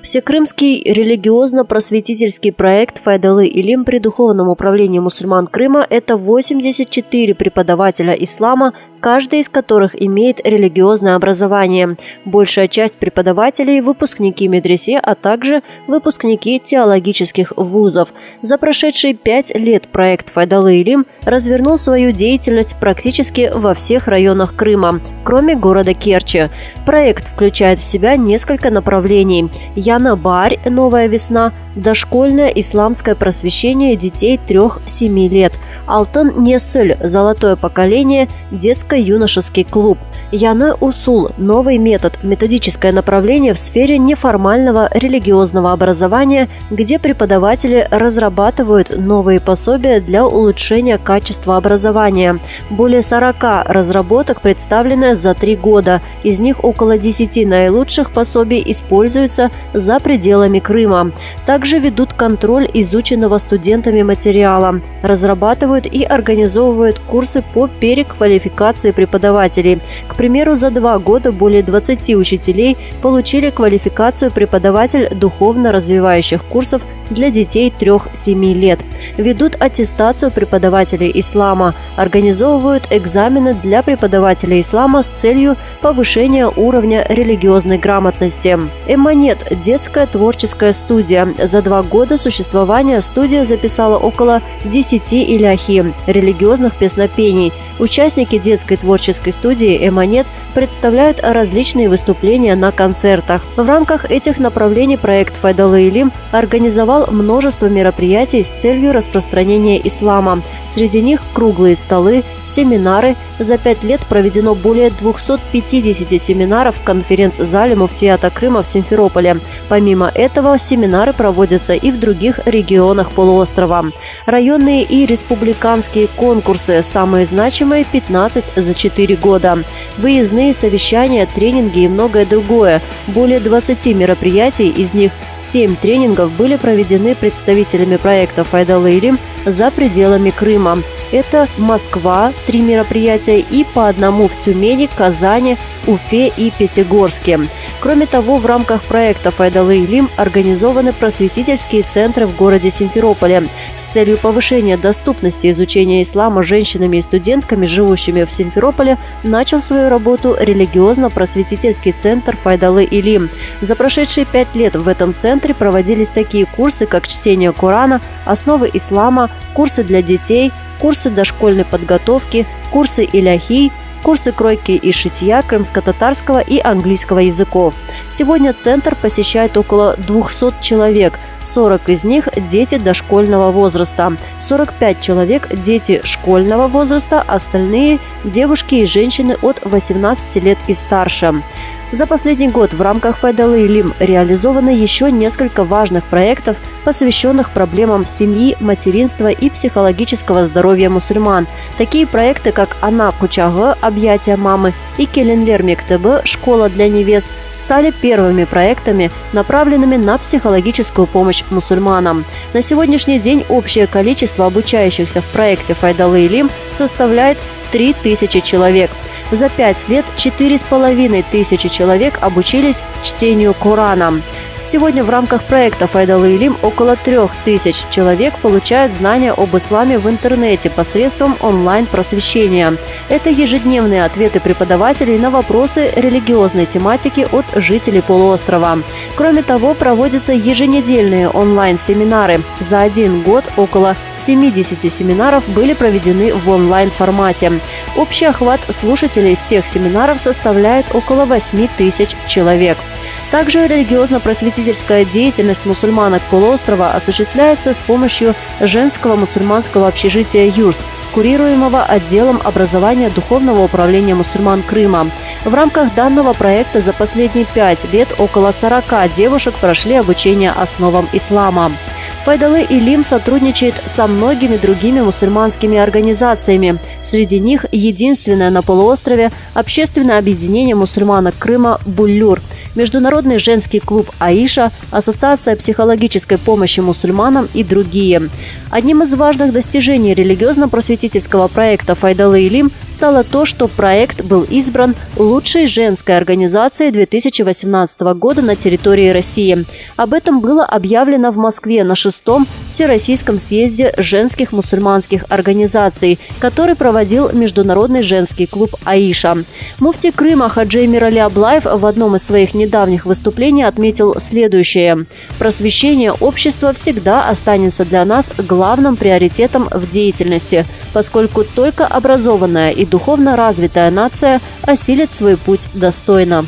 Всекрымский религиозно-просветительский проект «Файдалы Илим» при Духовном управлении мусульман Крыма – это 84 преподавателя ислама, каждый из которых имеет религиозное образование. Большая часть преподавателей – выпускники медресе, а также выпускники теологических вузов. За прошедшие 5 лет проект «Файдалы Илим» развернул свою деятельность практически во всех районах Крыма, кроме города Керчи. Проект включает в себя несколько направлений: Яна-Барь, новая весна, дошкольное исламское просвещение детей 3-7 лет, Алтын-Несыль, золотое поколение, детско-юношеский клуб, Яны-Усул, новый метод, методическое направление в сфере неформального религиозного образования, где преподаватели разрабатывают новые пособия для улучшения качества образования. Более 40 разработок представлены за 3 года, из них около 10 наилучших пособий используются за пределами Крыма. Также ведут контроль изученного студентами материала, разрабатывают и организовывают курсы по переквалификации преподавателей. К примеру, за 2 года более 20 учителей получили квалификацию преподаватель духовно-развивающих курсов для детей 3-7 лет. Ведут аттестацию преподавателей ислама, организовывают экзамены для преподавателей ислама с целью повышения уровня религиозной грамотности. Эмманет – детская творческая студия. За 2 года существования студия записала около 10 иляхи – религиозных песнопений. Участники детской творческой студии «Эмманет» представляют различные выступления на концертах. В рамках этих направлений проект «Файдалы Илим» организовал множество мероприятий с целью распространения ислама. Среди них круглые столы, семинары. За 5 лет проведено более 250 семинаров в конференц-зале муфтията Крыма в Симферополе. Помимо этого, семинары проводятся и в других регионах полуострова. Районные и республиканские конкурсы, самые значимые – 15 за 4 года. Выездные совещания, тренинги и многое другое. Более 20 мероприятий, из них 7 тренингов были проведены представителями проекта «Файдалы Илим» за пределами Крыма. Это Москва, 3 мероприятия и по 1 в Тюмени, Казани, Уфе и Пятигорске. Кроме того, в рамках проекта «Файдалы Илим» организованы просветительские центры в городе Симферополе. С целью повышения доступности изучения ислама женщинами и студентками, живущими в Симферополе, начал свою работу религиозно-просветительский центр «Файдалы Илим». За прошедшие 5 лет в этом центре проводились такие курсы, как чтение Корана, основы ислама, курсы для детей, курсы дошкольной подготовки, курсы иляхи, курсы кройки и шитья крымско-татарского и английского языков. Сегодня центр посещает около 200 человек. 40 из них – дети дошкольного возраста, 45 человек – дети школьного возраста, остальные – девушки и женщины от 18 лет и старше. За последний год в рамках «Файдалы Илим» реализовано еще несколько важных проектов, посвященных проблемам семьи, материнства и психологического здоровья мусульман. Такие проекты, как «Ана Кучагы» – «Объятия мамы» и «Келенлер Мектебы» – «Школа для невест», стали первыми проектами, направленными на психологическую помощь мусульманам. На сегодняшний день общее количество обучающихся в проекте «Файдалы Илим» составляет 3000 человек. За 5 лет 4500 человек обучились чтению Корана. Сегодня в рамках проекта «Файдалы Илим» около 3000 человек получают знания об исламе в интернете посредством онлайн-просвещения. Это ежедневные ответы преподавателей на вопросы религиозной тематики от жителей полуострова. Кроме того, проводятся еженедельные онлайн-семинары. За 1 год около 70 семинаров были проведены в онлайн-формате. Общий охват слушателей всех семинаров составляет около 8000 человек. Также религиозно-просветительская деятельность мусульманок полуострова осуществляется с помощью женского мусульманского общежития «Юрт», курируемого отделом образования Духовного управления мусульман Крыма. В рамках данного проекта за последние 5 лет около 40 девушек прошли обучение основам ислама. «Файдалы Илим» сотрудничает со многими другими мусульманскими организациями. Среди них единственное на полуострове общественное объединение мусульманок Крыма «Буллюр». Международный женский клуб «Аиша», Ассоциация психологической помощи мусульманам и другие. Одним из важных достижений религиозно-просветительского проекта «Файдалы Илим» стало то, что проект был избран лучшей женской организацией 2018 года на территории России. Об этом было объявлено в Москве на 6-м Всероссийском съезде женских мусульманских организаций, который проводил Международный женский клуб «Аиша». Муфти Крыма Хаджи Эмирали Аблаев в одном из своих недавних выступлений отметил следующее: «Просвещение общества всегда останется для нас главным приоритетом в деятельности, поскольку только образованная и духовно развитая нация осилит свой путь достойно».